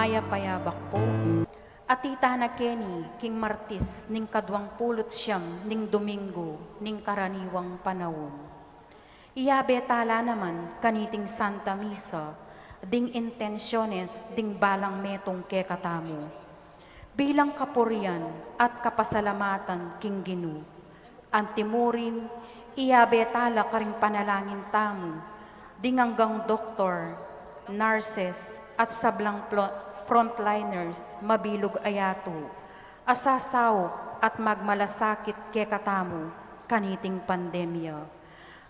payabak po. At ita na Kenny, King Martis, ning kadwang pulot siyam, ning Domingo, ning karaniwang panahon. Iyabe tala naman kaniting Santa Misa, ding intensyones, ding balang metong kekatamo. Bilang kapurian at kapasalamatan king Ginu, antimurin, iyabe tala karing panalangin tamo, ding hanggang doktor, nurses, at sablang frontliners, mabilog ayato, asasaw at magmalasakit kekatamo, kaniting pandemya,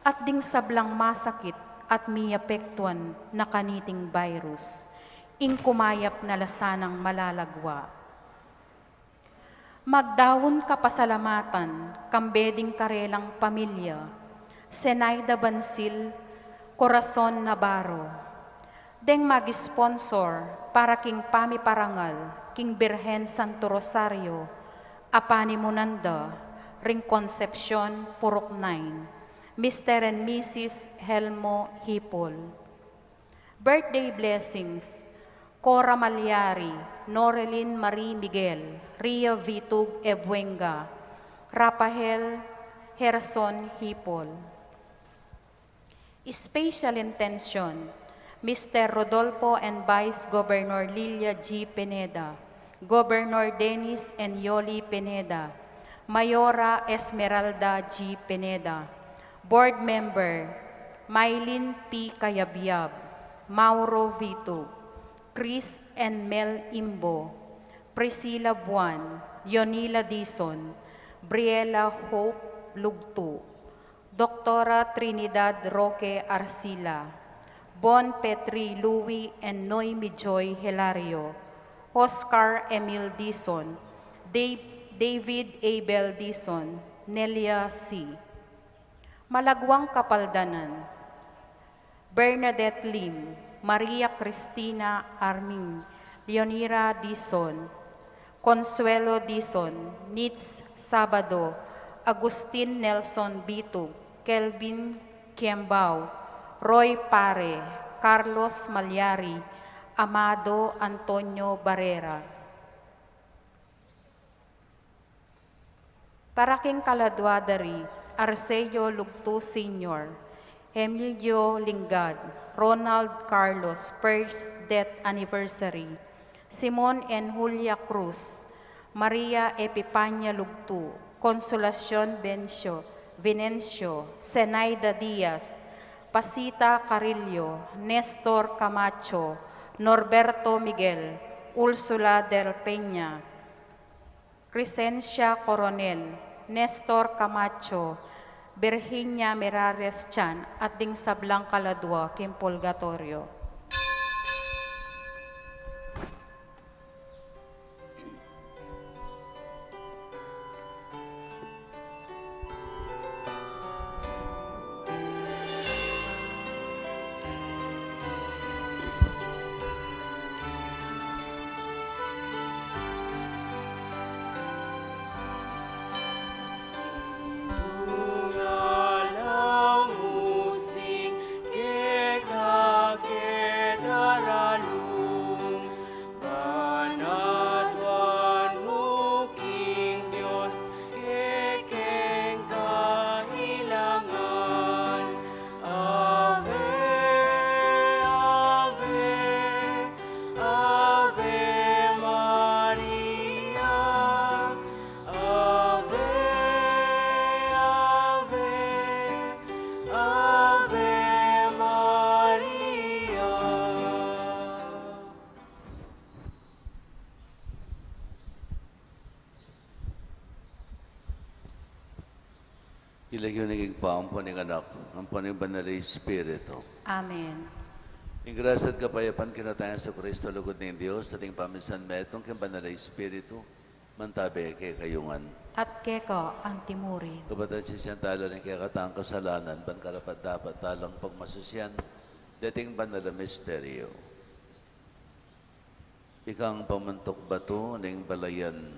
at ding sablang masakit at miyapektuan na kaniting virus, ing kumayap na lasanang malalagwa. Magdawon kapasalamatan, kambeding karelang pamilya, Senaida Bansil, Corazon Navarro, deng mag-sponsor para king Pami Parangal, king Birhen Santo Rosario, Apani Munanda, ring Concepcion, Purok 9, Mr. and Mrs. Helmo Hipol. Birthday blessings, Cora Malyari, Norelin Marie Miguel, Ria Vitug Ebuenga, Rafael Herson Hipol. Special intention, Mr. Rodolfo and Vice Governor Lilia G. Pineda, Governor Dennis and Yoli Pineda, Mayora Esmeralda G. Pineda, Board Member Mylene P. Kayabyab, Mauro Vito, Chris and Mel Imbo, Priscilla Buan, Yonila Dison, Briella Hope Lugtu, Doktora Trinidad Roque Arcila, Bon Petri Louie and Noemi Joy Hilario, Oscar Emil Dison, David Abel Dison, Nelia C. Malagwang Kapaldanan, Bernadette Lim, Maria Cristina Armin, Leonira Dison, Consuelo Dison, Nitz Sabado, Agustin Nelson Bitug, Kelvin Kiembao, Roy Pare, Carlos Malyari, Amado Antonio Barrera. Paraking Kaladwadari, Arceo Lugtu Sr., Emilio Lingad, Ronald Carlos, first death anniversary, Simon and Julia Cruz, Maria Epipania Lugtu, Consolacion Venencio, Zenaida Diaz, Pasita Carillo, Nestor Camacho, Norberto Miguel, Ursula del Peña, Crescencia Coronel, Nestor Camacho, Virginia Merares Chan, at ding sablang kaladwa, Kim Purgatorio. Ilagyo naging paampuning anak, ang paning banal na Espiritu. Amen. Ang grasya at kapayapaan kinatayan sa Kristo, lugod ng Diyos, ating paminsan metong kang banal na Espiritu, mantabi kay kayungan. At keko ang timuri. Kapatid siya siyang tala ng kayakatang kasalanan, karapat dapat talang pagmasusyan, dating banal na misteryo. Ikang pamuntok bato ng balayan,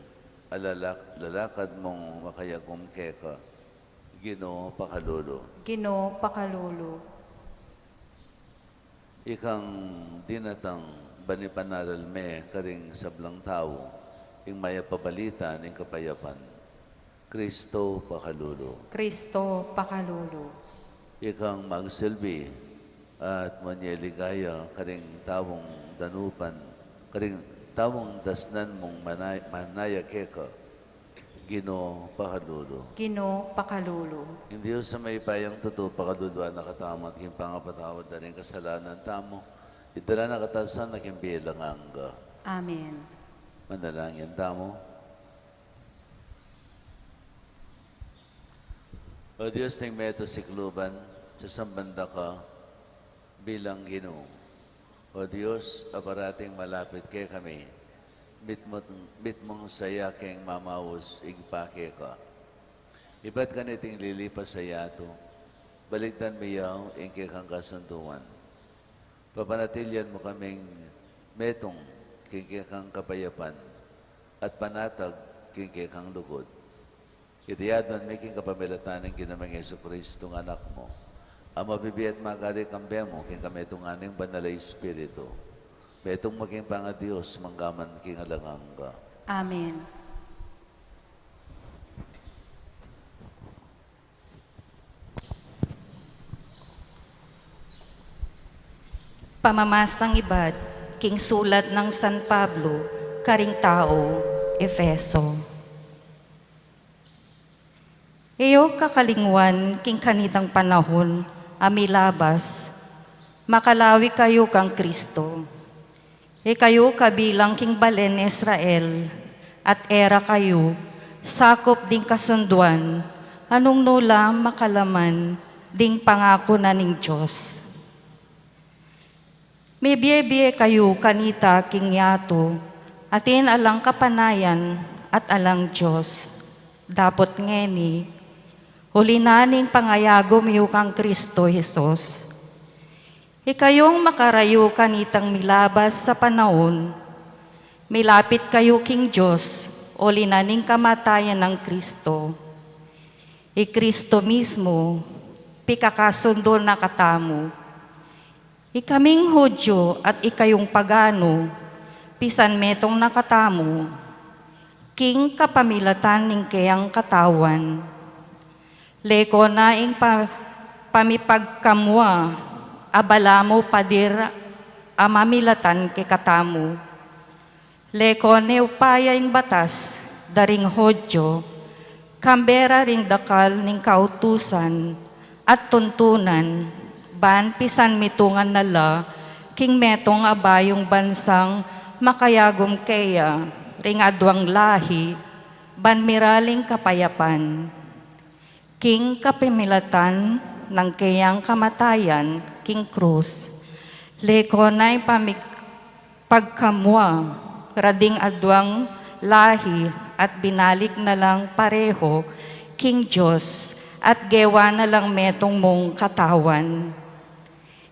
lalakad mong makayagong keka, Ginoo pakalulu. Ginoo pakalulu. Ikang dinatang bani panaral me, karing sablang tao, ing maya pabalita ning kapayapan. Kristo pakalulu. Kristo pakalulu. Ikang magsilbi at manyaligaya karing tawong danupan, karing tawong dasnan mong manaya keka, Ginoo pakalulu. Ginoo pakalulu. In Diyos sa may payang totoo, pakadudwa na katama at king pangapatawad na rin kasalanan tamo, itala na katasan na king bilang angga. Amen. Manalangin tamo. O Diyos ng meto sikluban, sa sambanda ka bilang Ginoo. O Diyos, aparating malapit kay kami, bit mong saya keng mamawos igpake ka. Iba't ka niting lilipas sa yato, baligtan miyaw ingke kang kasunduan. Papanatilyan mo kaming metong kingke kang kapayapan at panatag kingke kang lugod. Itiyadman may king kapamilatan ng ginamang Jesucristo ng anak mo. Ang mabibiyat magari kambe mo king kami itong aning banalay Espiritu. Betong maging panga-Diyos, manggaman king alanganga. Amen. Pamamasang ibad, king sulat ng San Pablo, karing tao, Efeso. Iyo kakalingwan, king kanitang panahon, amilabas, makalawi kayo kang Kristo. Kayo kabilang king balen Israel, at era kayo, sakop ding kasunduan, anong nula makalaman, ding pangako na ning Diyos. May biye kayo kanita king yato, atin alang kapanayan at alang Diyos. Dapot ngeni, huli naning pangayagom yu kang Kristo Jesus. Ikayong makarayo kanitang milabas sa panahon, milapit kayo king Diyos, o linaning kamatayan ng Kristo. Kristo mismo, pikakasundo na katamo. Ikaming Hudyo at ikayong pagano, pisan metong nakatamo, king kapamilatan ning kayang katawan. Leko na ing pamipagkamwa, abala mo padir amamilatan ke katamu. Leko ne upaya ing batas, daring Hodyo, kambera ring dakal ning kautusan, at tuntunan, ban pisan mitungan nala, king metong abayong bansang makayagom kaya, ring adwang lahi, ban miraling kapayapan. King kapimilatan ng kayang kamatayan, king krus, leko na'y pagkamwa, rading adwang lahi at binalik na lang pareho, king Diyos, at gewa na lang metong mong katawan.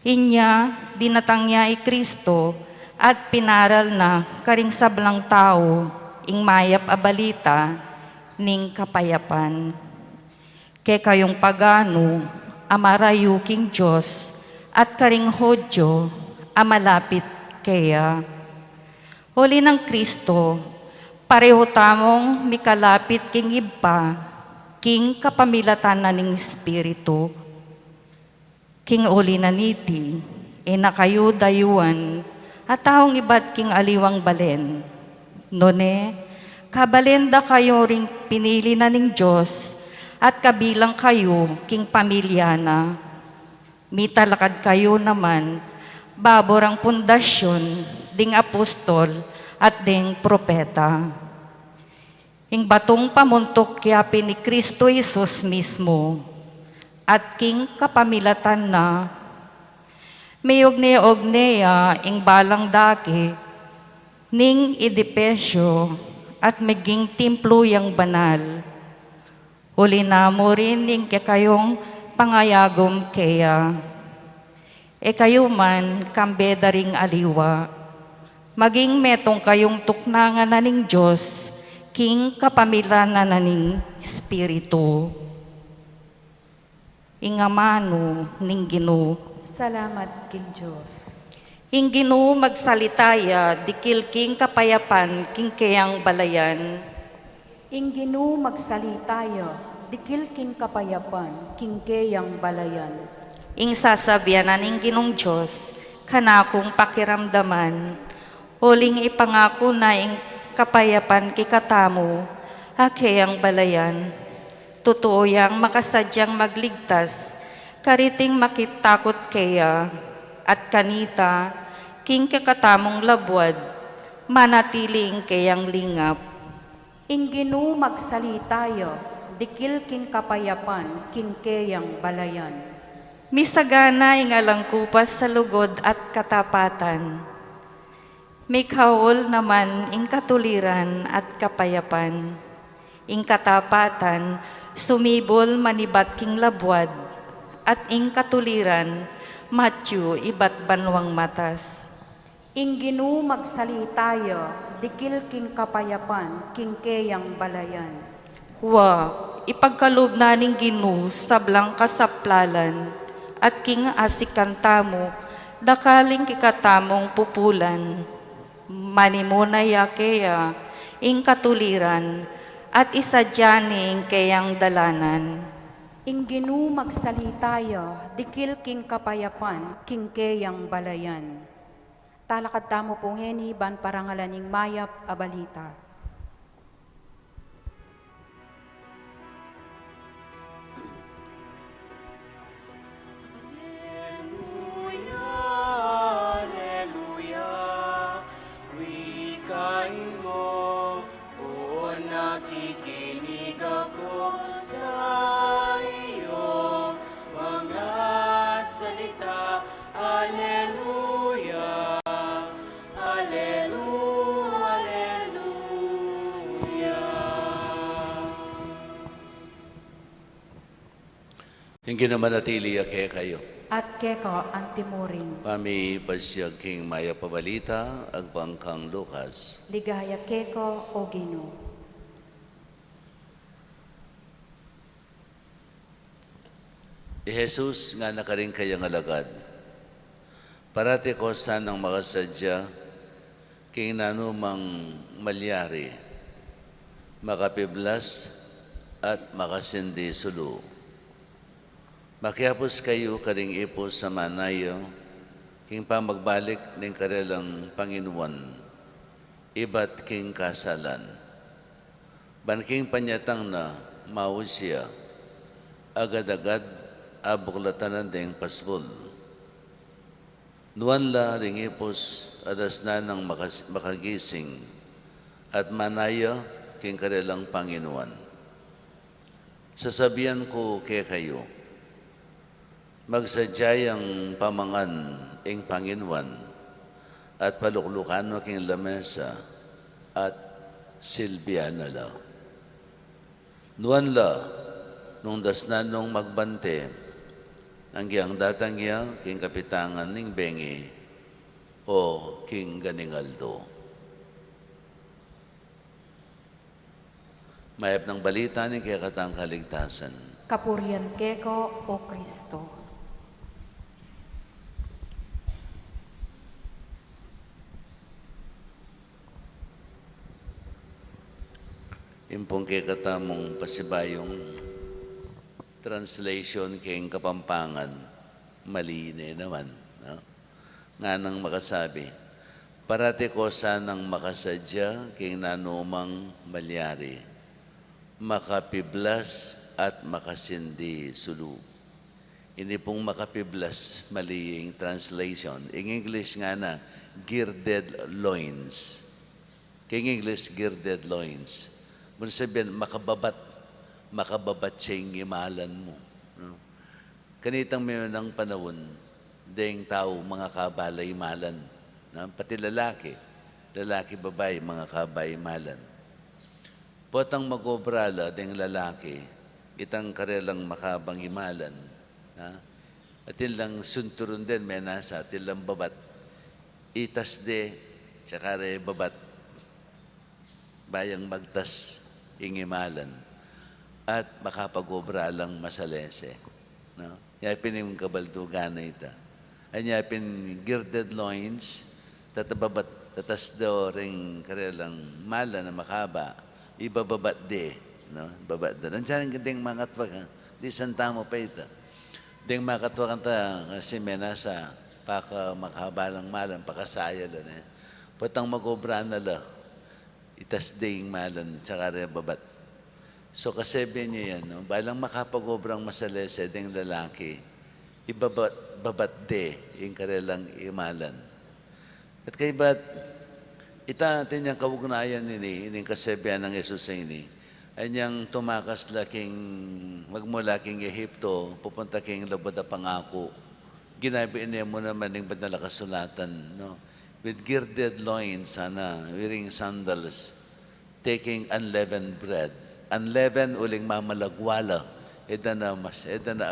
Inya, dinatang niya Kristo, at pinaral na karing sablang tao, ing mayap abalita, ning kapayapan. Kaya kayong pagano, amarayu king Diyos, at karing Hodyo, amalapit kaya. Huli ng Kristo, pareho tamong mikalapit king iba, king kapamilatan na ning Espiritu. King uli na niti, inakayo dayuan, at taong iba't king aliwang balen. None, kabalenda kayo ring pinili na ning Diyos, at kabilang kayo king pamilya na. Mitalakad kayo naman, baborang pundasyon, ding apostol, at ding propeta. Ing batong pamuntok kiapin ni Kristo Jesus mismo, at king kapamilatan na, may ogne-ogneya ing balang daki, ning idipesyo, at maging templo yang banal. Huli na mo rin ning kayong pangayagom kaya. Kayo man kambeda ring aliwa, maging metong kayong tuknangan na ning Diyos, king kapamilanan na ning Espiritu. Ingamano ning Ginoo. Salamat king Diyos. Ing Ginoo magsalitaya, dikil king kapayapan, king kayang balayan. Ingginu magsalitaya, dikil king kapayapan, king keyang balayan. Ing sasabyanan ing Ginong Diyos, kanakong pakiramdaman, huling ipangako na ing kapayapan kikatamo, hakeyang balayan. Totoo yang makasadyang magligtas, kariting makitakot kaya, at kanita, king kakatamong labwad, manatiling kayang lingap. Ingginu magsalitaya, dikil king kapayapan, king keyang balayan. Misagana ing alangkupas sa lugod at katapatan. Mikhaol naman ing katuliran at kapayapan. Ing katapatan, sumibol manibat king labwad, at ing katuliran, Matthew ibat banwang matas. Ingginu magsalitaya, dikil king kapayapan, king keyang balayan. Wa, ipagkalob na ning Ginoo sablang kasaplalan, at king asikantamo, dakaling kikatamong pupulan. Manimunaya kaya, ing katuliran, at isadyaning kayang dalanan. Ingginu magsalitaya, dikil king kapayapan, king keyang balayan. Talakad tamo po ngeni, ban parangalaning mayap abalita. Nakikinig ako sa iyong mga salita. Alleluia, Alleluia, Alleluia. Yung ginamanatili ake kayo. At keka antimuring, Kami pasyag king maya pabalita, agbangkang Lukas. ligaya keko o Ginoo. Jesus nga nakaring kayang alagad. Parati ko sanang makasadya, king nanumang malyari, makapiblas at makasindi sulu. Makiapos kayo karing ipos sa manayo, king pamagbalik ng karelang Panginoon, ibat king kasalan. Banking panyatang na mao siya, agad-agad abuklatanan ding pasbol. Nuan la ring ipos adas na ng makagising at manaya king karelang Panginoon. Sasabihan ko kay kayo, magsadyayang pamangan ing Panginoon at paluklukano king lamesa at silbiana la. Nuan la nung dasnan nung magbante ang giyang datangya king kapitangan ning bengi o king ganingaldo. Mayap ng balita ni kaya katang kaligtasan. Kapurian keko o Kristo. Impong kaya katamong pasibayong translation king Kapampangan, maline naman. No? Nga nang makasabi, parati ko sanang makasadya king nanumang malyari, makapiblas at makasindi sulu. Hindi pong makapiblas, mali yung translation. In English nga na, girded loins. King English, girded loins. Muna sabihin, makababat siya yung imalan mo. No? Kanitang may ng panahon, ding tao, mga kabalay malan. No? Pati lalaki, babae, mga kabay malan. Potang magobrala ding lalaki, itang karelang makabang imalan. At ilang sunturun din, may nasa, at ilang babat. Itas de, tsaka re babat. Bayang magtas, ingimalan. At makapagobra lang masalese. No? Kaya pinimong kabaltugan na ita. anya pin girded loins, tatas daw ring karelang mala na makaba, ibababat de, no? Babat de. Nandiyan ang gandeng mga katwag, ha? Di santa mo pa ito. Ding mga katwag kasi menasa, paka makabalang malan, pakasaya lang, eh. Patang magobra na la, itas ding malan, tsaka rin babat. So kasabi niya yan, no? Balang makapagobrang masalese ding lalaki, babat de, yung karelang imalan. At kay ba't, ita natin yung kawugnayan nini, ining kasabihan ng Jesus ini, ay niyang tumakas laking, magmula king Ehipto, pupunta king labad na pangako. Ginabi niya mo naman yung banal na kasulatan, no? With girded loins, sana, wearing sandals, taking unleavened bread. Unleavened, uling mamalagwala. Eda na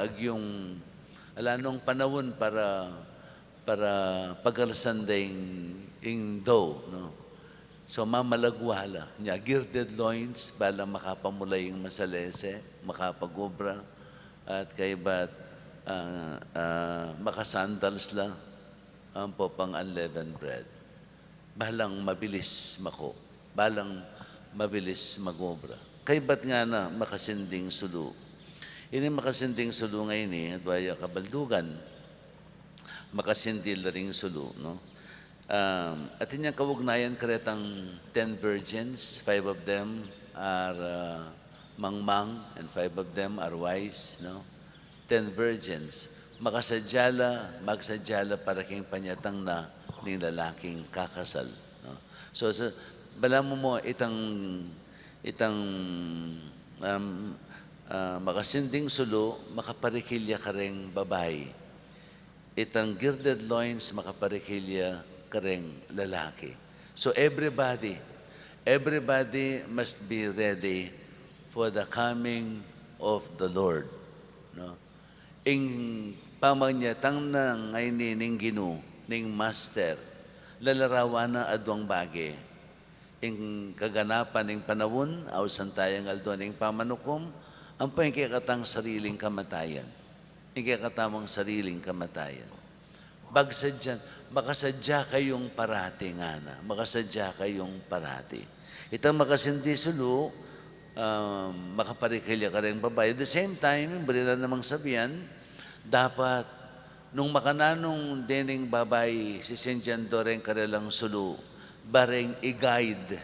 agyong, alanong panahon para pagalasan yung dough, no? So, mamalagwala. Niya, girded loins, bala makapamulay yung masalese, makapagobra, at kay ba't makasandals lang, ang po pang unleavened bread. Balang mabilis magobra. Kay ba't nga na makasinding sulu? Ini makasinding sulu ngayon at waya kabaldugan, makasindi ring sulu, no? At inyang kawugnayan karetang 10 virgins, 5 of them are mangmang and 5 of them are wise, no? 10 virgins. Magsadyala para king panyatang na ng lalaking kakasal, no? So bala mo itang makasinding sulo, makaparikilya ka ring babae. Itang girded loins, makaparikilya ka ring lalaki. So everybody must be ready for the coming of the Lord, no? Ing pamanyatang na ngayon ning Ginu, ning master, lalarawan na adwang bagay. Ing kaganapan ning panahon, aw santayang aldo ning pamanukom, ang pangkikatang sariling kamatayan. Ikatamang sariling kamatayan. Bagsadyan, makasadya kayong parati nga na. Makasadya kayong parati. Itang makasindi sulu, makaparikilya ka rin babae. At the same time, balila namang sabihan, dapat, nung makananong dining babae, sisendyan do rin karelang sulu, bareng i-guide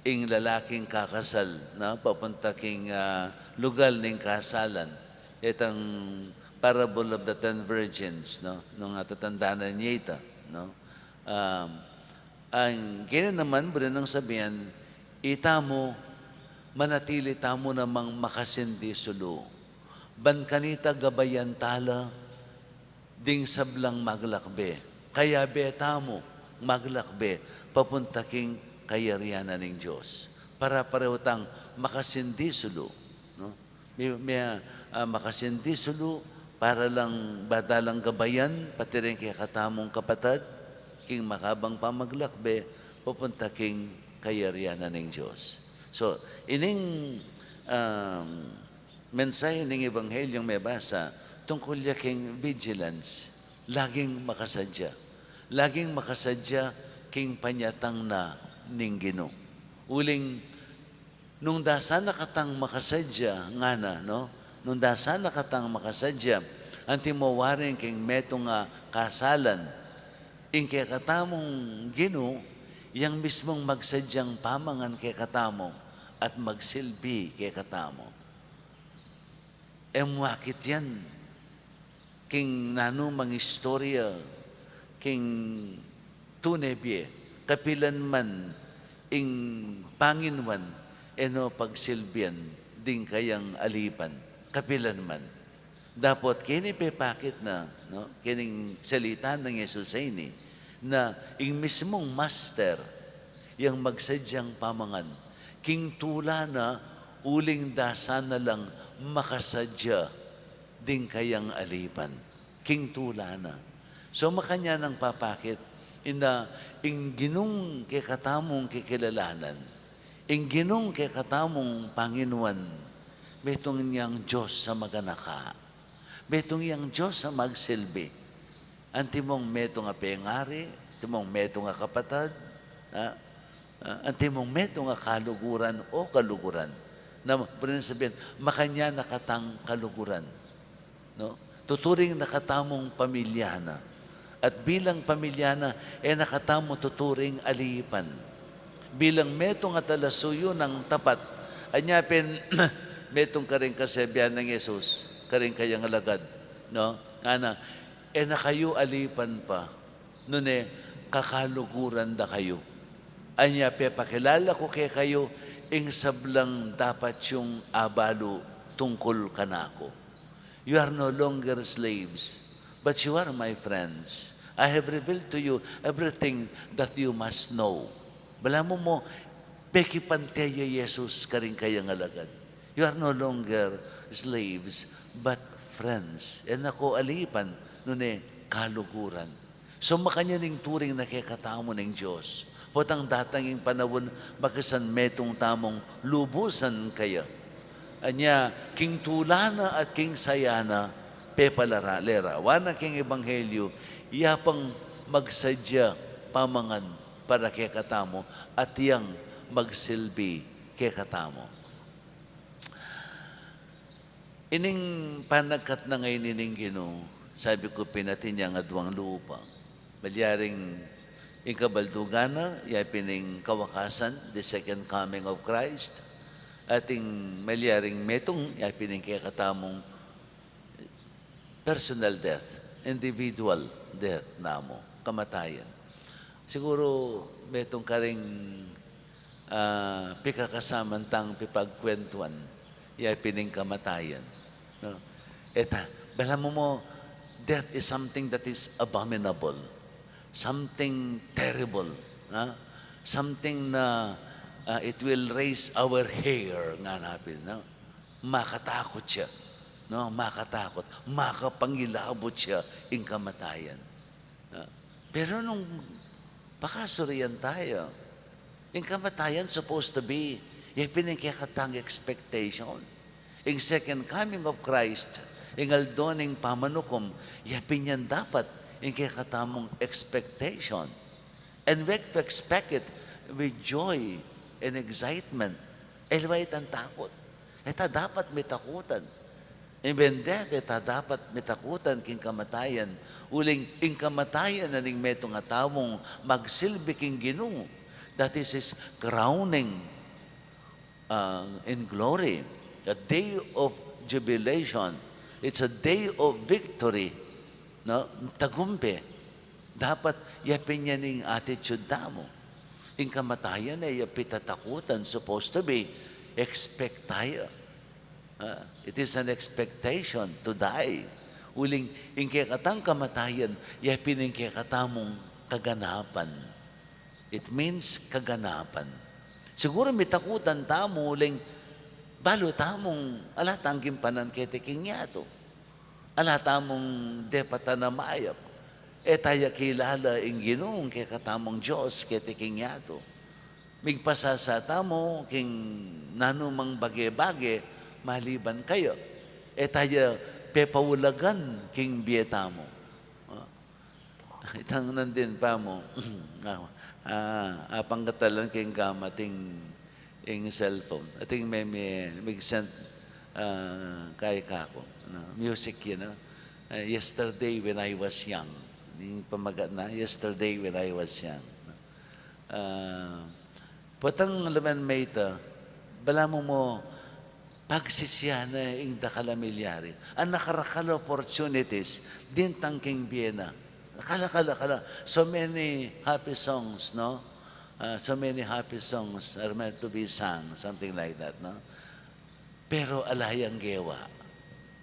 ing lalaking kakasal, na papunta king lugal ning kasalan. Itang parable of the 10 virgins, no? Nung tatandaan niya ito, no? Ang ganyan naman, bro, nang sabihan, itamo, manatili tamo namang makasindi sulu. Ban kanita gabayan tala, ding sablang maglakbe. Kaya betamo, maglakbe, papunta king kayarianan ng Diyos. Para parehutang makasindi sulu, no? May makasindi sulu, para lang badalang gabayan, pati rin kaya katamong kapatid, king makabang pamaglakbe, pupunta king kayarianan ng Diyos. So, ining mensahe ng Ebanghelyong may basa, tungkol ya king vigilance, laging makasadya. Laging makasadya king panyatang na ning Gino. Uling, nung dasa nakatang makasadya, nga na, no? Nung dasa nakatang makasadya, anti mo waring king meto nga kasalan, ing kaya katamong Gino, yang mismong magsadyang pamangan kaya katamo at magsilbi kaya katamo. Wakit yan, king nanumang istorya, king tunebye, kapilan man, ing panginwan, eno pagsilbian, ding kayang alipan, kapilan man. Dapat kini pepakit na, no? Kining salita ng Jesus ini, na ing mismong master, yang magsadyang pamangan, king tula na, uling dasan na lang makasadya, ding kayang alipan. King tula na. So makanya nang papakit, ing ginong kay katamong kikilalanan, ing ginong kay katamong Panginoon, betong niyang Diyos sa maganaka, betong niyang Diyos sa magsilbi. Anti mong meto nga pengari, anti mong meto nga kapatad, anti mong meto nga kaluguran o kaluguran. Na pwede sabihin, makanya nakatang kaluguran. No? Tuturing nakatamong pamilyana. At bilang pamilyana, nakatamo tuturing alipan. Bilang metong at alasuyo ng tapat, anyapin, metong ka rin kasabihan ng Yesus, ka rin kayang alagad. No? Ana, na kayo alipan pa, nun kakaluguran da kayo. Anyape, pakilala ko kay kayo, ing sablang dapat yung abalo tungkol kanako. You are no longer slaves, but you are my friends. I have revealed to you everything that you must know. Bala mo, peki panteya Jesus ka rin kayang alagad. You are no longer slaves, but friends. Ako alipan, nun kaluguran. So makanyaning turing na kekatamo ng Diyos. Potang datanging panahon, makasan metong tamong lubusan kaya. Anya, king tulana at king sayana, pepalara, lera. Wana king ebanghelyo, iyapang magsadya pamangan para kekatamo at yang magsilbi kekatamo. Ining panagkat na ngayon ining Ginoo, sabi ko pinatin niya nga duwang lupa. Malyaring ikabaldugana, pining kawakasan, the second coming of Christ. Ating malyaring metong, pining kekatamong personal death, individual death namo, kamatayan. Siguro metong karing pikakasamantang pipagkwentuan, pining kamatayan. No? Bala mo, death is something that is abominable. Something terrible, something na it will raise our hair nga napil, no? Makatakot siya, no? Makatakot, makapangilabot siya in kamatayan. Pero nung pakasuriyan tayo, in kamatayan supposed to be pinagkakatang expectation. In second coming of Christ, in aldoning pamanukom, pinyan dapat in kakatamong expectation. And we have to expect it with joy and excitement. Elwait ang takot. Ita dapat may takutan. Even death, ita dapat may takutan king kamatayan. Uling ing kamatayan na ning metong atawong magsilbi king Ginoo. That is His crowning in glory. A day of jubilation. It's a day of victory. No, tagumpe. Dapat yapin yan yung attitude mo. Yung kamatayan ay pitatakutan, supposed to be, expect tayo. It is an expectation to die. Uling, yung kekatang kamatayan, yapin yung kekatamong kaganapan. It means kaganapan. Siguro may takutan tamo, uling, balo tamong alatang gimpanan ketiking yato. Alata mong depata na maayap. Tayo kilala ang Ginoong kay katamong Diyos, kay tiking yato. Migpasasata mo, king nanumang bage-bage, maliban kayo. Tayo pepawulagan, king biyeta mo. Itang nandin pa mo, apangkatalan king gamating ing cellphone. Ating may send kay kako. Music, yesterday when I was young. Yung pamagat na, yesterday when I was young. Potang laman may ito, bala mo pagsisiyana ing dakalamilyari. Ang nakarakala opportunities, din tangking biyena. Kala. So many happy songs, no? So many happy songs are meant to be sung, something like that, no? Pero alayang gewa.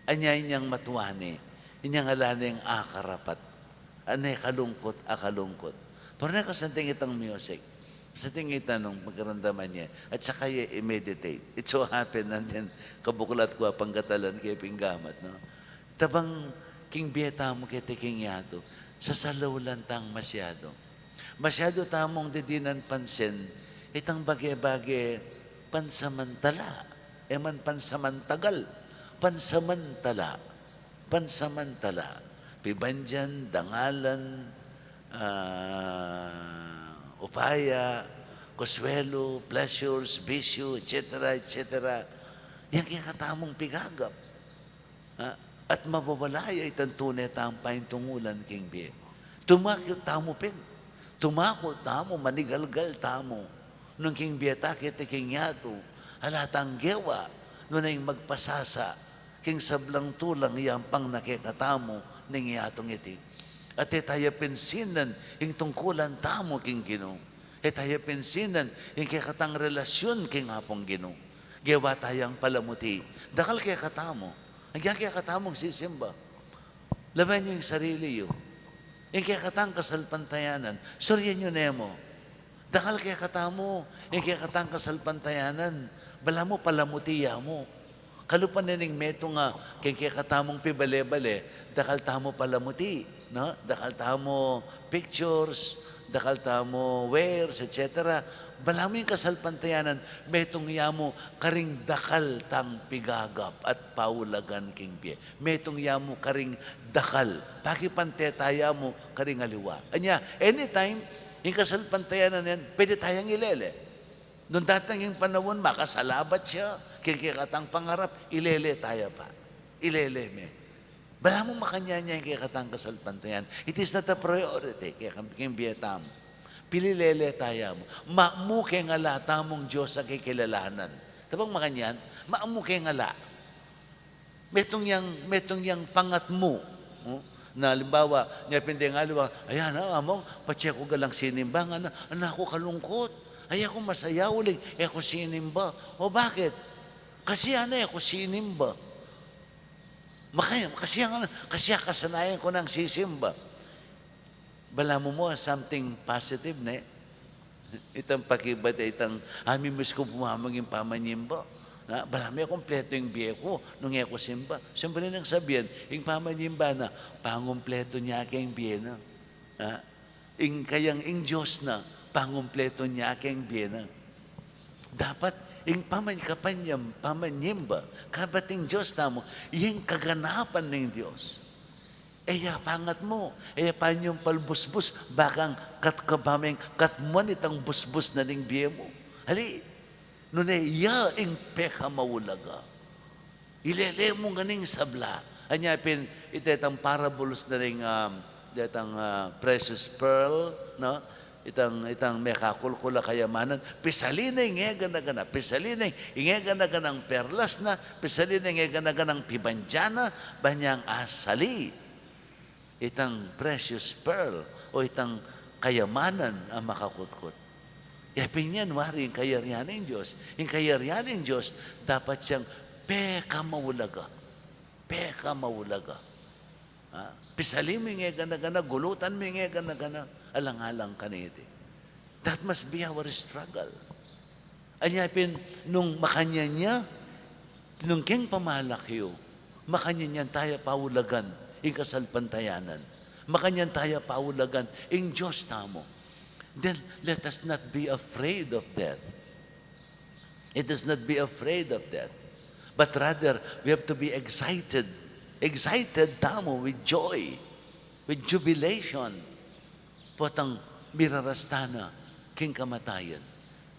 Anyay niyang matuwani, inyang alaning akarapat. Anay kalungkot, akalungkot. Pero nakasanting itang music. Santing itanong magkaramdaman niya. At saka i-meditate. It so happened, nandyan kabuklat ko panggatalan kay pinggamat. No? Tabang king biyeta mo kay tiking yato, sasalaw lantang masyado. Masyado tamong didinan pansin, itang bage-bage pansamantala. Eman pansamantagal. Pansamantala. Pibanjan, Dangalan, Upaya, Consuelo, Pleasures, Bisyo, etc., etc. Yan kaya katamong pigagap. At mababalaya itang tunay tampain tungulan king biye. Tumakot tamo pin. Tumakot tamo, manigalgal tamo. Nung king biye takit king yato, halatang gewa, nung ay magpasasa, king sablang tulang iyang pang nakikatamo, ning yatong iti. At tayo pensinan, yung tungkulan tamo king Ginoo. Tayo pensinan, yung kikatang relasyon king hapong Ginoo. Gewa tayang palamuti. Dakal kaya katamo. Hanggang kaya katamong sisimba. Laban nyo yung sarili yun. Yung kaya katang kasalpantayanan. Suryan nyo nemo. Dakal kaya katamo. Yung kaya katang kasalpantayanan. Bala mo palamutiya mo. Kalupan na ning meto nga. Kaya katamong pibale-bale. Dakal tamo palamuti. No? Dakal tamo pictures. Dakal tamo wares, etc. Bala mo yung kasalpantayanan, metong yamo karing dakal tang pigagap at paulagan king biye. Metong yamo karing dakal. Pakipantetaya mo karing aliwa. Anya, anytime, yung kasalpantayanan yan, pwede tayang ilele. Noong datang yung panahon, makasalabat siya, kikikatang pangarap, ilele tayo pa. Ilele me. Bala mo makanya niya yung kikatang kasalpantayan. It is not a priority, kaya king biye tamo. Pililele tayo mo. Maamuke nga la tamong Diyos sa kikilalanan. Tabang makanyan, maamuke nga la. Metong yang pangat mo. Na halimbawa, niya pindi nga liwa, ayan among, pacheck ko galang sinimba, anak ko kalungkot. Ay ako masaya uling, ako sinimba. O bakit? Kasi ako sinimba. Kasi kasanayan ko ng sisimba. Bala mo something positive na itang pakibat, itang miss ko pumamang yung pamanyimba. Bala may kompleto yung biye ko nung ako simba. Siyempre nang sabihin, yung pamanyimba na, pangumpleto niya yung biye na. Kayang Diyos na, pangumpleto niya yung biye na. Dapat, yung pamanyimba, kabating Diyos na mo, yung kaganapan ng Diyos. Pangat mo. Paano yung palbusbus, bakang katkabaming katmon itang busbus na ning biye mo. Hali, nun ing peka maulaga. Ilele mo ganing sabla. Anya, itang parables na ring, itang precious pearl, no? Itang mekakulkula kayamanan, pisalinay ngega na gana, pisalinay ngega na ganang perlas na, pisalinay ngega na ganang pibanjana, banyang asali. Itang precious pearl o itang kayamanan ang makakutkot. Yapin yan, wari, yung kayarihan ng Diyos. Yung kayarihan ng Diyos, dapat siyang peka maulaga. Peka maulaga. Pisalim mo yung gana-gana, gulutan mo yung gana-gana, alang-alang kaniti. That must be our struggle. Anyapin, nung makanya niya, nung king pamalakyo, makanya niyan tayo paulagan, ing kasalpantayanan. Makanyan tayo paulagan, ing Diyos tamo. Then, let us not be afraid of death. Let us not be afraid of death. But rather, we have to be excited. Excited tamo with joy, with jubilation. Potang mirarastana, king kamatayan.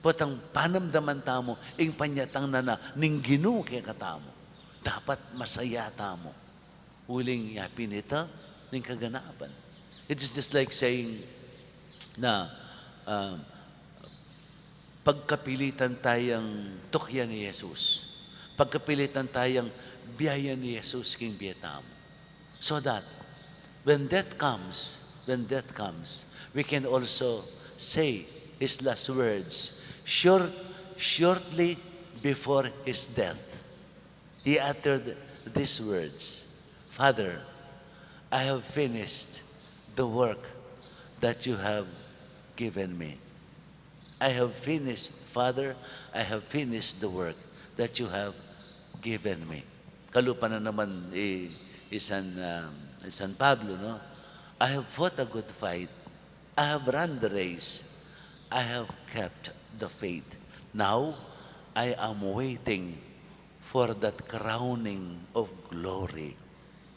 Potang panamdaman tamo, ing panyatang nana, ning Ginoo kay katamo. Dapat masaya tamo. Uling yapin ito, ng kaganapan. It is just like saying na pagkapilitan tayang tukya ni Jesus. Pagkapilitan tayang biyaya ni Jesus king biyetamo. So that when death comes, we can also say his last words. Shortly before his death, he uttered these words. Father, I have finished the work that you have given me. I have finished, Father, I have finished the work that you have given me. Kalupa na naman San Pablo, no? I have fought a good fight. I have run the race. I have kept the faith. Now, I am waiting for that crowning of glory.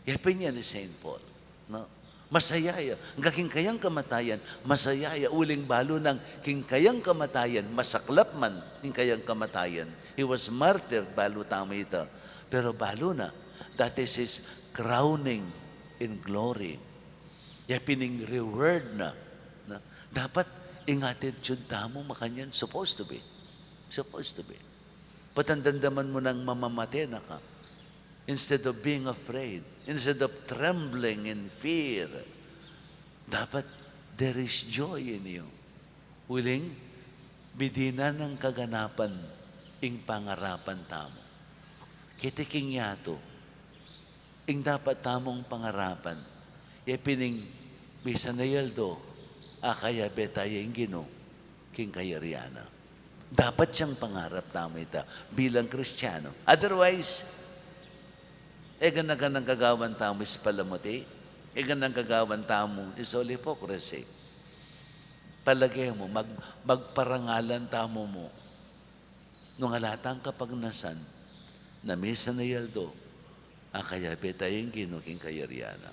Yapin niya ni St. Paul. No? Masayaya. Ang kayang kamatayan, masayaya. Uling balo ng kayang kamatayan, masaklap man kayang kamatayan. He was martyred, balo tama ito. Pero balo na, that is his crowning in glory. Ya pining reward na. Dapat ingatid yun tamo makanyan. Supposed to be. Supposed to be. Patandamdaman mo ng mamamate na ka. Instead of being afraid, instead of trembling in fear, dapat there is joy in you. Willing, bidina ng kaganapan, ing pangarapan tamo. Kitiking yato, ing dapat tamong pangarapan, pining bisa na yaldo, akaya betaya ing gino, king kayariana. Dapat siyang pangarap tamo ita bilang Kristiyano. Otherwise, ganang kagawan tamo is palamuti. Ganang kagawan tamo is all hypocrisy. Palagay mo, magparangalan tamo mo. Nung halatang kapagnasan, na misa na yaldo, kaya betayang ginuking kayariana.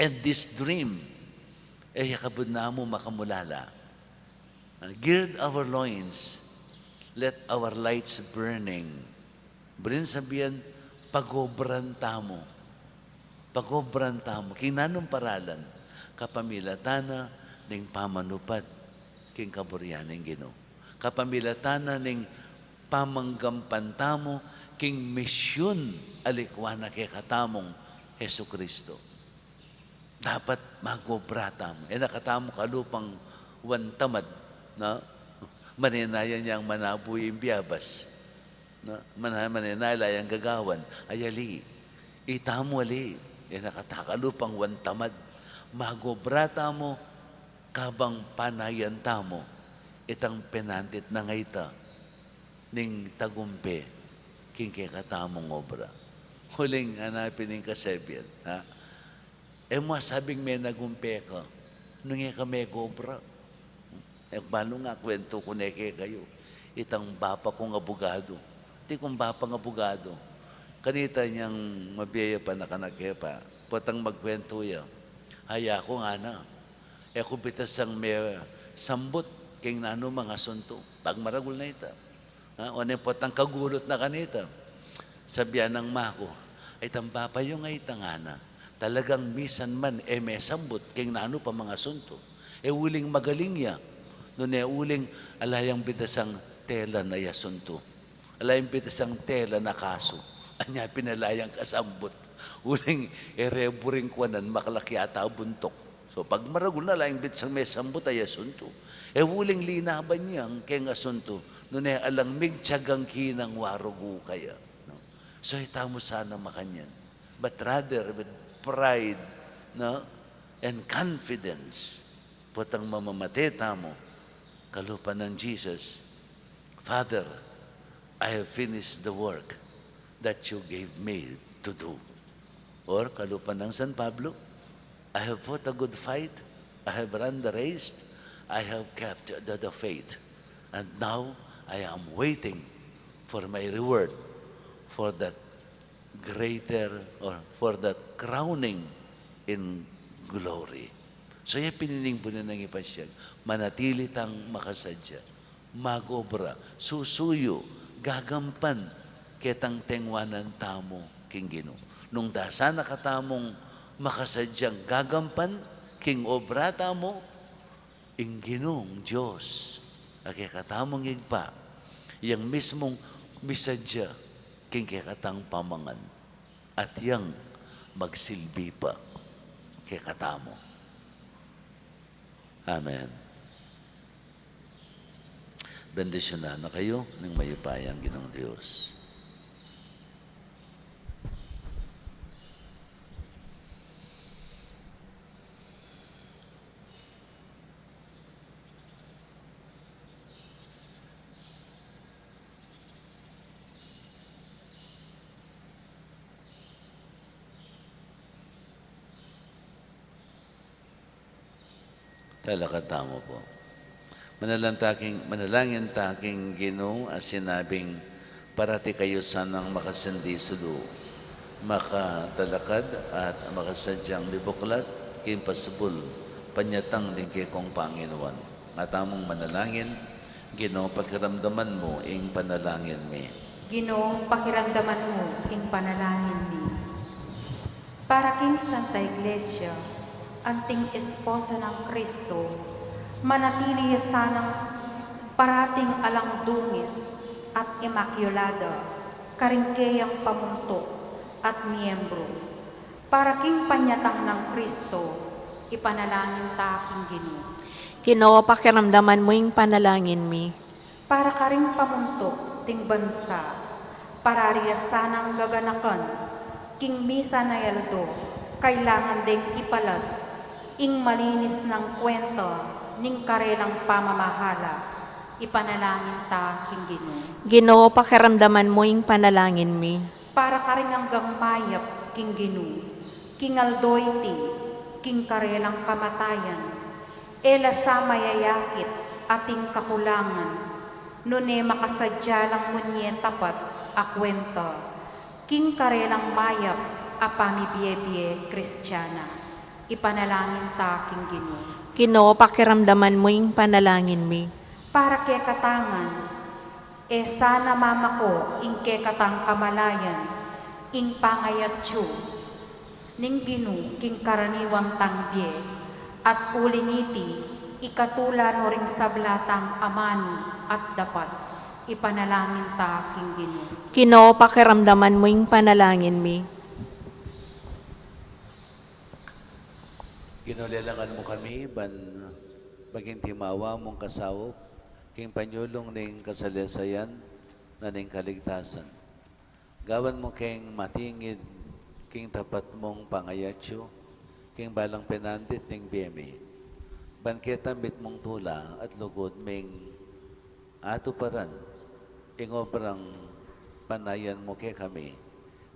And this dream, yakabud na mo makamulala. Gird our loins, let our lights burning. Brin sabihan, pagobran tamo. Pagobran tamo. Kinanong paralan, kapamilatana ning pamanupad king kaburyaning Ginoo. Kapamilatana ning pamanggampan tamo king misyon alikwana kay katamong Hesu Kristo. Dapat magobra tamo. Nakatamo kalupang wantamad na maninayan niyang manabuhi biyabas. Mananala yung gagawan, ayali, itamo ali, nakatakalupang wantamad, magobrata mo, kabang panayan tamo, itang penantit na ngaita, ning tagumpe, king katamong obra. Huling hanapin ng kasebyan, ha? Masabing may nagumpe ka, nung ka may gobra. Balo nga kwento ko neke kayo, itang bapa kong abogado, di kong bapang abogado. Kanita niyang mabiyaya pa na kanakepa. Potang magkwento ya. Haya ko nga na. Ako bitas ang may sambot king nano mga sunto. Pag maragul na ita. O ne potang kagulot na kanita. Sabihan ng mako, ay tambapa yung ay tangana. Talagang misan man may sambot king nano pa mga sunto. Uling magaling ya. Noon uling alayang bitas ang tela na yasunto. Alayang bitas ang tela na kaso. Anya pinalayang kasambot. Uling ereburing kwanan makalaki ata buntok. So pag maragul na layang bitas ang may sambot ay asunto. Uling linaban niyang keng asunto. Noon alang migtsagang kinang warugo kaya. No? So itamo sana makanyan. But rather with pride, no? And confidence. Potang mamamateta mo. Kalupan ng Jesus. Father, I have finished the work that you gave me to do. Or kalupan ng San Pablo, I have fought a good fight, I have run the race, I have kept the faith. And now, I am waiting for my reward, for that greater, or for that crowning in glory. So, yung pinining po na ng ipasyag, manatili tang makasadya, magobra, susuyo, gagampan, ketang tengwanan tamo king Ginoo. Nung dasa nakatamong makasadyang gagampan, king obra tamo, ing Ginoong Diyos, katamong igpa, yang mismong misadya, king katang pamangan, at yang magsilbi pa, katamo. Amen. Bendisyonan na kayo ng mayupayang Ginoong Diyos. Talaga tamo po. Manalangin taking Ginoo as sinabing, parati kayo sanang makasindi sa loob makatalakad at makasadyang libuklat kay pasabul panyatang din kay kong Panginoon. Matamong manalangin, Ginoo pakiramdaman mo ing panalangin mi. Ginoong pakiramdaman mo ing panalangin mi. Para king Santa Iglesia, anting esposa ng Kristo, manatili sanang parating alang dungis at imakyolada, karingkeyang pamunto at miyembro. Para king panyatang ng Kristo, ipanalangin ta king Ginoo. Ginoo, pakiramdaman mo yung panalangin mi. Para karing pamuntok ting bansa, para riya sanang gaganakan, king misa na yaldo, kailangan ding ipalad, ing malinis ng kwento, ning karelang pamamahala, ipanalangin ta king Ginoo. Ginoo, pakiramdaman mo yung panalangin mi. Para karing hanggang mayap king Ginoo, king aldoyti, king karelang kamatayan, ela sa mayayakit ating kakulangan, nune makasadya lang munye tapat akwenta, king karelang mayap apami biye-biye Kristiyana, ipanalangin ta king Ginoo. Ginoo, pakiramdaman mo yung panalangin mi. Para kay katangan, sana mama ko ing kay katang kamalayan, ing pangayatyo, ning Ginoo king karaniwang tangbye, at uliniti, ikatula no ring sablatang amani at dapat, ipanalangin ta king Ginoo. Ginoo, pakiramdaman mo yung panalangin mi. Ginulilangan mo kami, baging timawa mong kasawop, king panyulong ning kasalasayan na ning kaligtasan. Gawan mo king matingid, king tapat mong pangayatyo, king balang penandit ning biyemi. Banketa mit mong tula at lugod ming atuparan, ing obrang panayan mo kay kami,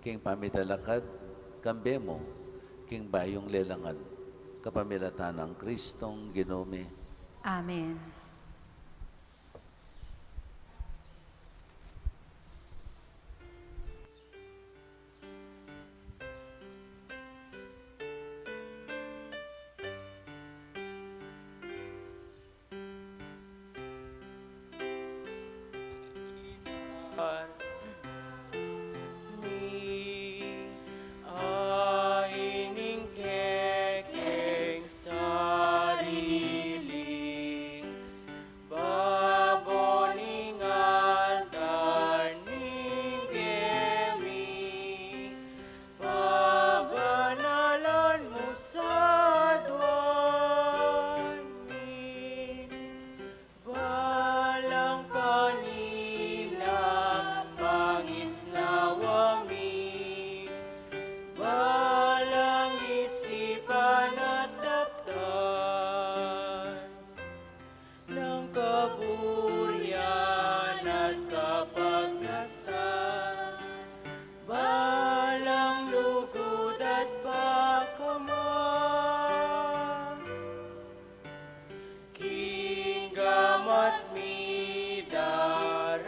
king pamitalakad, kambe mo, king bayong lelangan, kapamilatan ng Kristong Ginoo. Amen. Aining kekeng sarili, baboning altar ning gemi, pabanalan mo sa duwan mi, balang panila, pangisnawami, balang isipan at daptan ng kaburian at kapagnasan, balang lugod at bakaman, kinggamat mi daralami,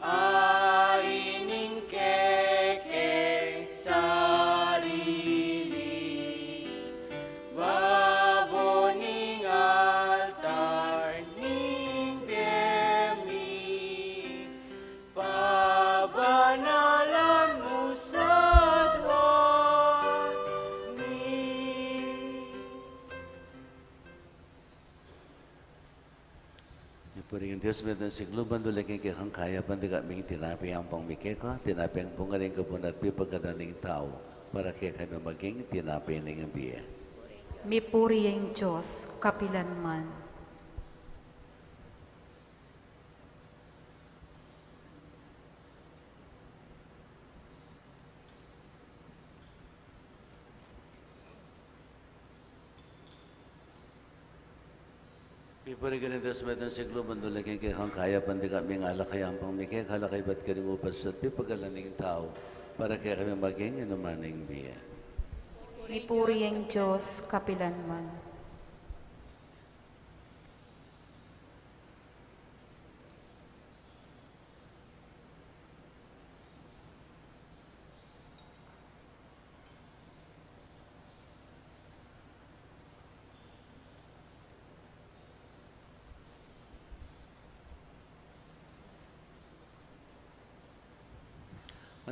aining kekeng sarili, baboning altar ning biyemi, pabanalan mo sa duwan mi. Ipuringin Diyos met ng siglo bandulag king kang kaya pandiga ming tinapi ang pangmikeka, tinapi ang pungaling kapunat pipagkadaning tao, para kaya kami maging tinapi ng biya. Mipuri ang Diyos, kapilanman. Ipuringin Diyos met ng siglo bandulag king kang kaya pandiga ming alakay ang pangmikeka, alakay ba't karing upas at pipagkadaning tao, para kaya kami maging inumaning biya. Mipuri ang Diyos, kapilanman.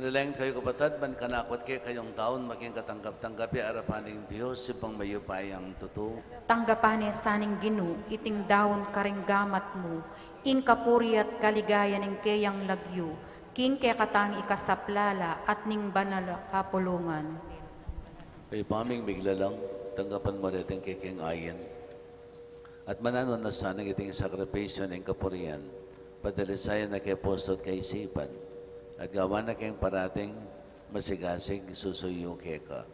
Manalangin kayo kapatid, man kanakot kay kayong taon, maging katanggap-tanggapi arapaning Diyos, ipang mayupayang totoo. Tanggapane saning Ginu, iting daon karing gamat mo, in kapuri at kaligaya ning kayang lagyo, king kay katang ikasaplala at ning banal kapulungan. Ay paming bigla lang, tanggapan mo rin ang kiking ayin. At mananon na sana iting sakripisyo ng kapurian, padalisayan na kay posto at kaisipan, at gawa na kayong parating masigasig susuyo keka.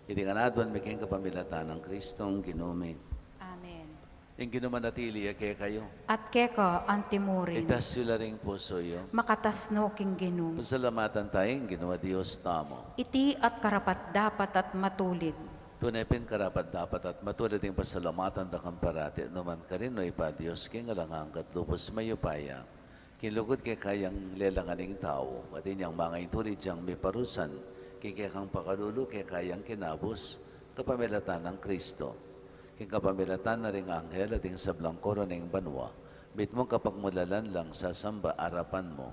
Iti kanadwan may kayong kapamilatan ng Kristong Ginumi. Amen. Yung ginumanatili kaya kayo, At keka antimurin, itas sila ring puso yo. makatasno king Ginu, Pasalamatan tayong ginawa Diyos tamo. iti at karapat dapat at matulid. Tunay pin karapat dapat at matulad yung pasalamatan da kang parati naman ka rin no ipa Diyos king alangang katlupos mayupaya. Kinlugod kay kayang lelanganing tao at inyang mga itulid diyang may parusan kikikang pakalulu kay kayang kinabos kapamilatan ng Kristo. King kapamilatan na ring anghel at yung sablang koro ng banwa bit mong kapagmulalan lang sa samba arapan mo.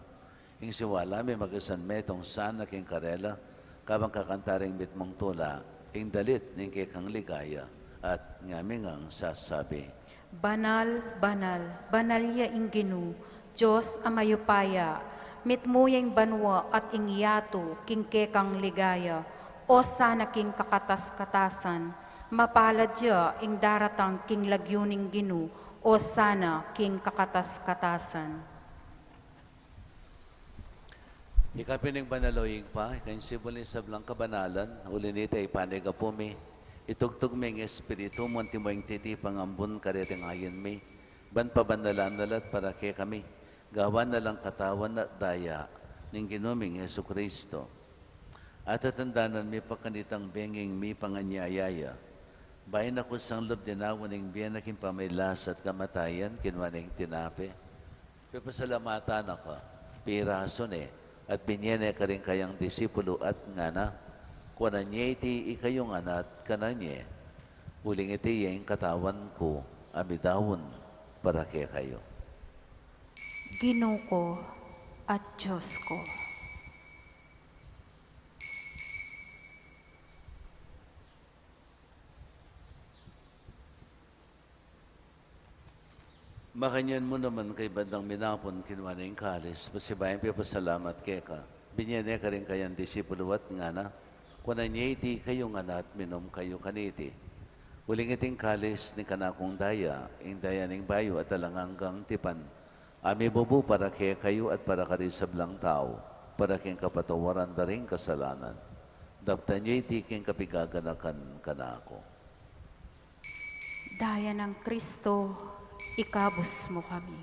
Yung siwala may magasan metong sana king karela kabang kakantaring bit mong tula ing dalit ng kikang ligaya at ngaming ang sasabi. Banal, banal, banalya ing Ginu, Diyos amayupaya, mitmuyeng banwa at ingyato, king kekang ligaya, o sana king kakatas-katasan, mapalad ya ing daratang king lagyuning Ginu, o sana king kakatas-katasan. Ikapining banaloying pa, kayong sibulin sa blang kabanalan, ulinita ipaniga po mi, itugtog ming espiritu, munti mo yung titi pangambun kareteng ayin mi, ban pabanalan nalat para kay kami, gawan na lang katawan at daya, ning ginuming Yesu Kristo. At atandanan mi pakanitang benging mi panganyayaya, bayin ako sang loob dinawan ng biyan aking pamilas at kamatayan, kinwaning tinape. Papasalamatan ako, pirason at binyene ka rin kayang disipulo at ngana, kuwanan niya iti ikayong anat kananye, uling iti yung katawan ko, amidawon para kay kayo. Ginu ko at Diyos ko. Makanyan mo naman kay bandang minapon kinuha na yung kalis, pasibayan pasalamat kay ka. Binyene ka rin kayang disipulo at ngana, kuwanan niya iti kayong anat minom kayo kaniti. Uling iting kalis ni kanakong daya, ing daya ning bayo at talanganggang tipan. Ami bubu para kay kayo at para karisablang tao, para king kapatawaran da rin kasalanan. Dapta niya iti king kapigaganakan kanako. Daya ng Kristo, ikabos mo kami.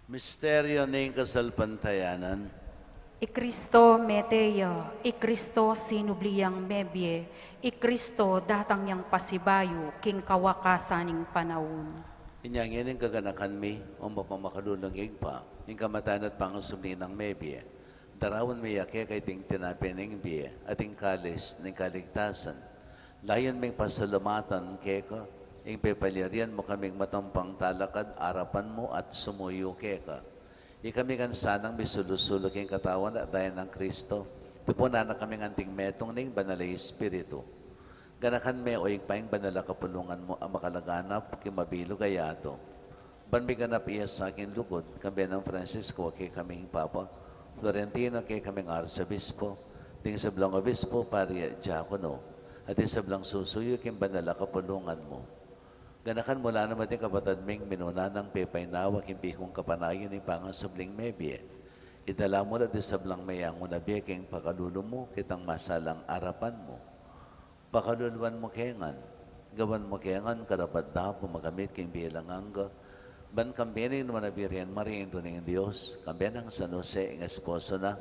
Misteryo ng kasalpantayanan. Ikristo meteya, Ikristo sinubliyang mebye, Ikristo datang yang pasibayo, king kawakasaning panahon. Inyang yan yung kaganakan mi, o mapamakadulong igpa, yung kamatan at pangasumni ng mebye. Darawan mi yake kay ting tinapin ng biye, at yung kalis ng kaligtasan. Layon ming pasalamatan keka, yung pepalyarian mo kaming matampang talakad, arapan mo at sumuyo keka. Ikami kan sanang misulusulog yung katawan at dayan ng Kristo. Tupuna na kaming anting metong ning banalay Espiritu. Ganakan me o paing banala kapulungan mo ang makalaganap kimabilo gayato. Banmi ganap iya sa akin lukod, kambi ng Francisco, kay kaming Papa, Florentino, kay kaming Arsobispo, ting sablang Obispo, Pari Diacono, at ting sablang susuyo, kay banala kapulungan mo. Ganakan mula naman yung kapatid ming minuna ng pepay nawa, kimpi kong kapanayin ng pangasabling mebye. Itala mo na di sablang mayang unabi, kayong pakalulo mo, kitang masalang arapan mo. Pakaluluan mo kengan, gawan mo kengan, karapat na po magamit kayong bilang angga. Ban kambirin mo na biriyan, marindo ng Diyos, kambirin ng San Jose, ang esposo na,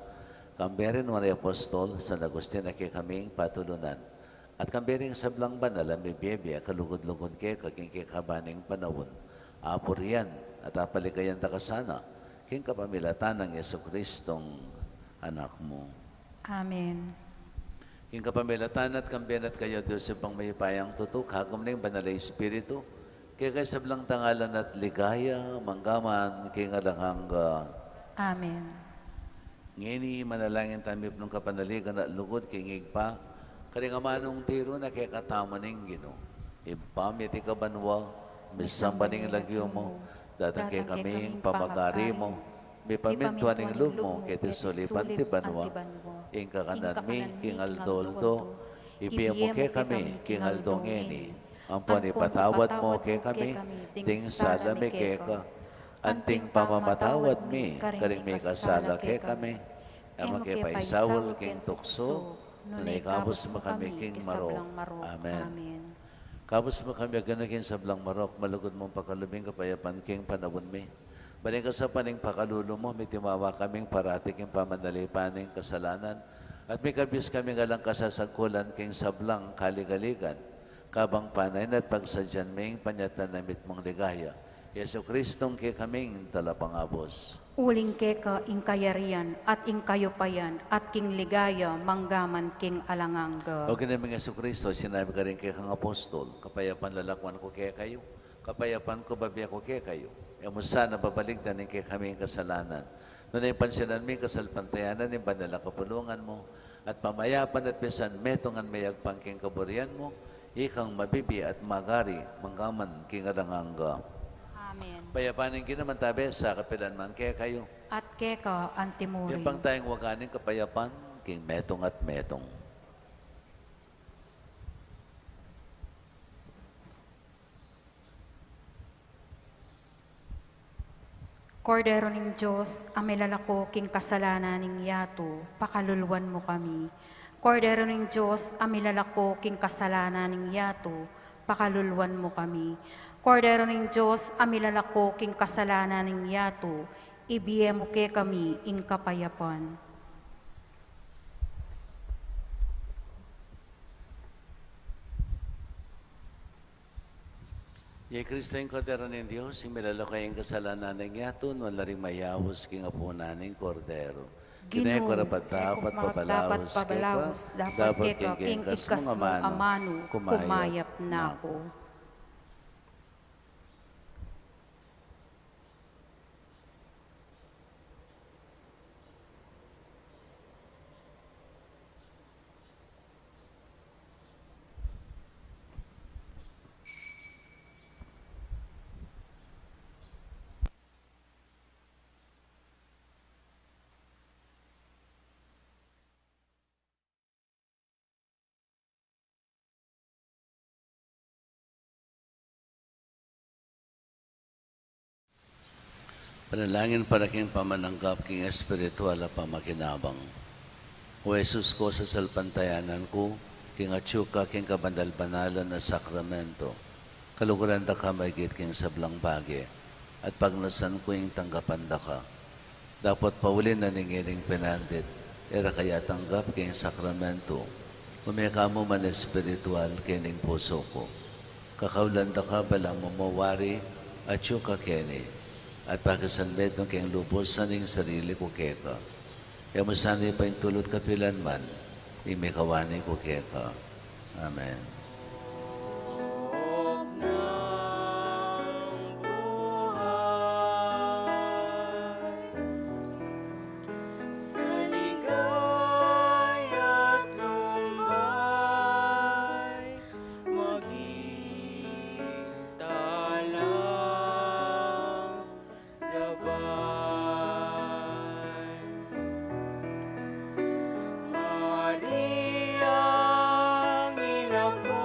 kambirin mo na apostol, San Agustin na kay kaming patulunan. At kambiring sablang banal, ang bibiyabya, kalugod-lugod kay kaking kikabaning panahon. Apuriyan at apaligayan takasana, king kapamilatan ng Yesu Kristong anak mo. Amen. King kapamilatan at kambiyan at kayo, Diyos, pang may payang tutok, hagom na yung banal na Espiritu, kaya kayo sa blang tangalan at ligaya, manggaman, king alanganga. Amen. Ngini, manalangin tayo ng kapanaligan at lugod, kingig pa, karingamanong tiro na kaya katama ning Gino. Impamit ikabanwa, misang baning lagyo mo, datang kay kaming pamagari mo, may pamintuan ng loob mo, kaya tisulipan ti banwa, ing kakanan mi, king aldoldo, ipiyam mo kay kami, king aldongeni, ang panipatawad mo kay kami, ting salami kay ka, anting pamamatawad mi, karing may kasala kay kami, ama kay paisawal, king tukso, nunay kabos mo kami, king maro. Amen. Kabos mo kami, aganakin sa blang marok, malugod mong pakalubing kapayapan, king panawon mi. Baling ka sa paning pakalulo mo, may timawa kaming parati king pamanalipaning kasalanan, at may kabis kami ngalang kasasagkulan king sablang kaligaligan, kabang panayin at pagsadyan ming panyatan na mong ligaya. Yesu Kristong kay kaming talapangabos. Uling keka ing kayarian at ing kayopayan at king ligaya manggaman king alanganga. O ginaming Yesu Kristo, sinabi ka rin kay kang apostol, kapayapan lalakwan ko kay kayo, kapayapan ko babiya ko kay kayo. Emusa na babalik na kay kaming kasalanan. Nunay pansinan mi kasalpantayanan ng banala kapulungan mo, at pamayapan at pisan metongan mayag pangking kaburian mo, ikang mabibi at magari, manggaman king alanganga. Amen. Payapanin ginaman tabi sa kapilanman kaya kayo. At keka antimuri. Yan pang tayong waganing kapayapan, king metong at metong. Kordero ning Diyos, amilalako king kasalanan ning yato, pakaluluwan mo kami. Kordero ning Diyos, amilalako king kasalanan ning yato, pakaluluwan mo kami. Kordero ning Diyos, amilalako king kasalanan ning yato, ibiye mo ke kami ing kapayapan. Ye Kristo yung kordero ng Diyos, yung milalakay ang kasalanan ng yaton, wala rin mayawos king apunan ng kordero. Ginay ko rapat dapat pabalaos, dapat keka king ikas mo amano, kumayap na ako. Panalangin para king pamananggap king espiritual at pamakinabang. O Jesus ko sa salpantayanan ko, king atsyuka king kabandal-banalan na sakramento, kaluguran da ka maigit king sablang bagi, at pagnasan ko yung tanggapan da ka. Dapat paulin na ningiling pinandit, era kaya tanggap king sakramento, umeka mo man espiritual kining puso ko. Kakaulan da ka balang mamawari, atsyuka kini, at pagkasanbet ng kayang lubos sa ning sarili ko keka. Kaya masanay pa yung tulot kapilan man, imikawani ko keka. Amen. Maria, ina ko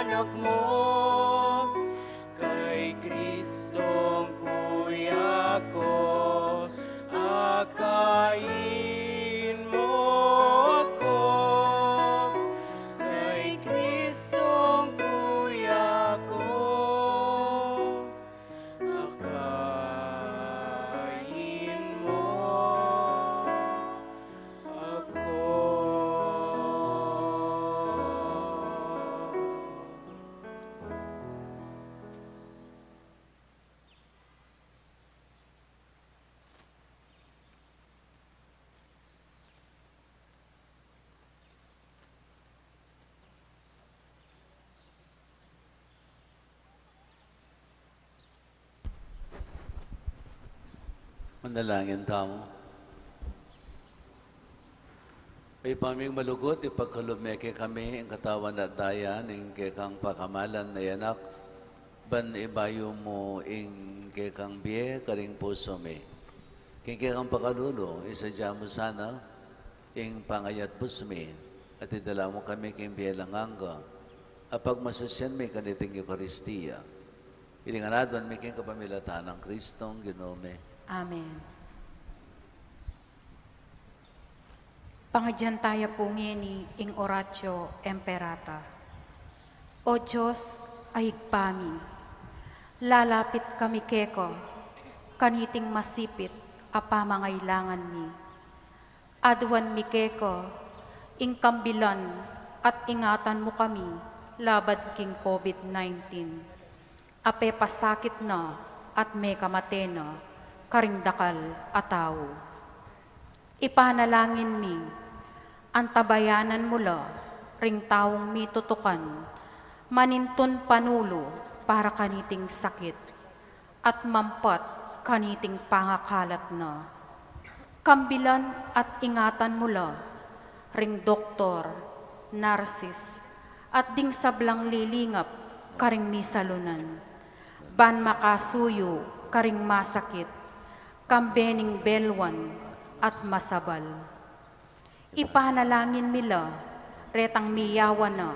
anak mo. Kay Kristong kuya ko, akayin mo ako. Kay Kristong kuya ko, akayin mo ako. Manalangin tamo. Ay paming malugot, ipagkalumeke kami ang katawan at dayan, ing kekang pakamalan na yanak, ban ibayo mo ing kekang biye, karing puso me. King kekang pakalulo, isadya mo sana, ing pangayat pusme, at idala mo kami king biye langanga, apag masusyan may kaniting Eucharistia. Ilinganadwan may king kapamilatan ng Kristong Ginome. Amen. Pangadyan tayo po ngeni ing oratio emperata. O Diyos, ahigpami, lalapit kami keko, kaniting masipit, apamangailangan mi. Aduan mi keko, ing kambilan at ingatan mo kami, labad king COVID-19. Ape pasakit na at may kamatena, karingdakal ataw. Ipanalangin mi, antabayanan mula, ring taong mi tutukan, manintun panulo para kaniting sakit, at mampat kaniting pangakalat na. Kambilan at ingatan mula, ring doktor, narsis, at ding sablang lilingap, karing misalunan. Ban makasuyo, karing masakit, kambening belwan at masabal. Ipanalangin mila, retang miyawan na,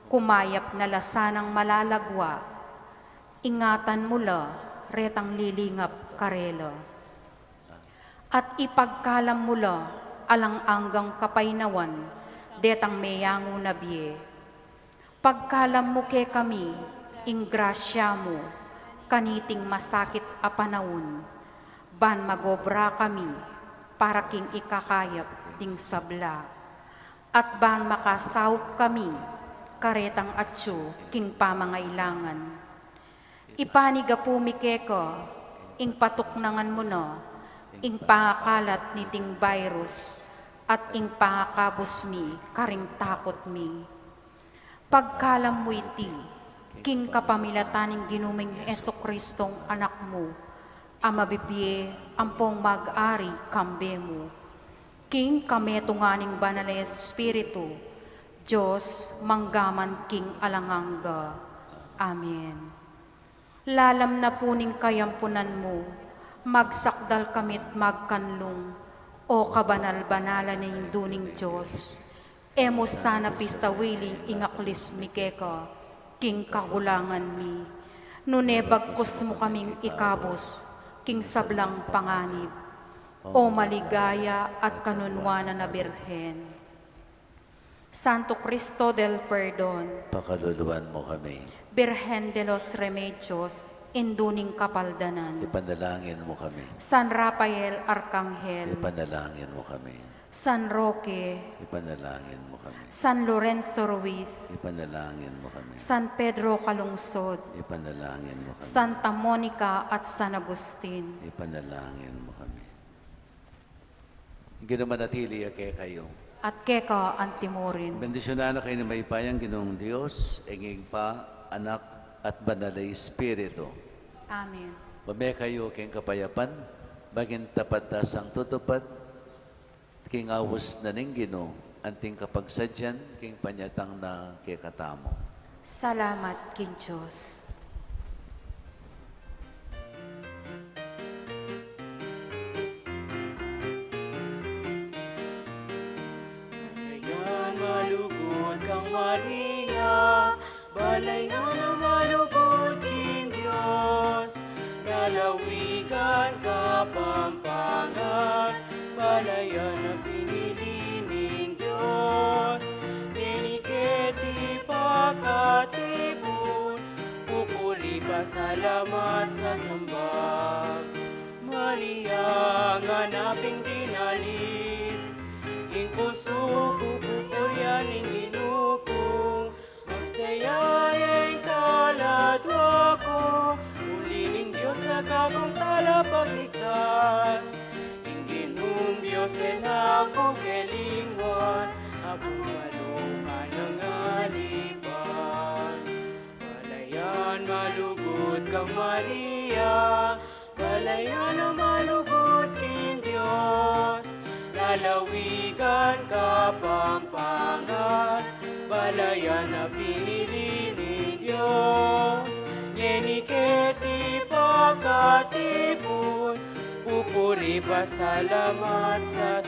kumayap na lasanang malalagwa, ingatan mula, retang lilingap karela. At ipagkalam mula, alang anggang kapainawan, detang meyango na biye. Pagkalam mo ke kami, ing grasya mo, kaniting masakit a panahon, ban magobra kami, para king ikakayap ding sabla. At ban makasawp kami, karetang atyo king pamangailangan. Ipaniga po mikeko, ing patuknangan mo na, ing pangakalat ni ting virus, at ing pangakabos mi, karing takot mi. Pagkalam mo iti, king kapamilataning ginuming Jesucristong anak mo, amabibiye ampong mag-ari kambe mo. King kametunganing banal na Espiritu, Diyos manggaman king alanganga. Amen. Lalam na puning kayampunan mo, magsakdal kamit magkanlong, o kabanal-banala na induning Diyos. Emo sana pisawiling ingaklis mi keka, king kagulangan mi. Nunebagkos mo kaming ikabos, king sablang panganib, o maligaya at kanunwana na Birhen. Santo Cristo del Perdon, Pakaluluan mo kami. Birhen de los Remedios, induning kapaldanan. Ipanalangin mo kami. San Rafael Arcangel, Ipanalangin mo kami. San Roque, Ipanalangin mo kami. San Lorenzo Ruiz, Ipanalangin mo kami. San Pedro Calungsod, Ipanalangin mo kami. Santa Monica at San Agustin. Ipanalangin mo kami. Ginamanatili ake kayo. At keka antimurin. Bendisyonan na kayo ni maipayang Ginoong Diyos, enging pa, anak, at banal na Espiritu. Amen. Pamay kayo king kapayapan, baging tapat sang tutupad, king awos na ning Ginoo, anting kapagsadyan, king panyatang na kekatamo. Salamat, King Diyos. Ayan, malugod kang Maria, balayan na malugod king Diyos. Lalawigan Kapampangan, balayan na pinili ning Diyos. Tiniketi pakatipon, pupuri pasalamat sa samba. Maliyang hanaping dinalin, ing puso pupurian ing ginukong. Magsayayang kaladwa ko, uli ning Diyos sa kakong talapagligtas. Ing ginung Diyos en ako kelingwan, ako malukan ng alipan. Balayan malugod kang Maria, balayan na malugod king Diyos. Lalawigan Kapampangan, balayan na pinili ni Diyos. Yeniketi pakatipon, pupuri pasalamat sa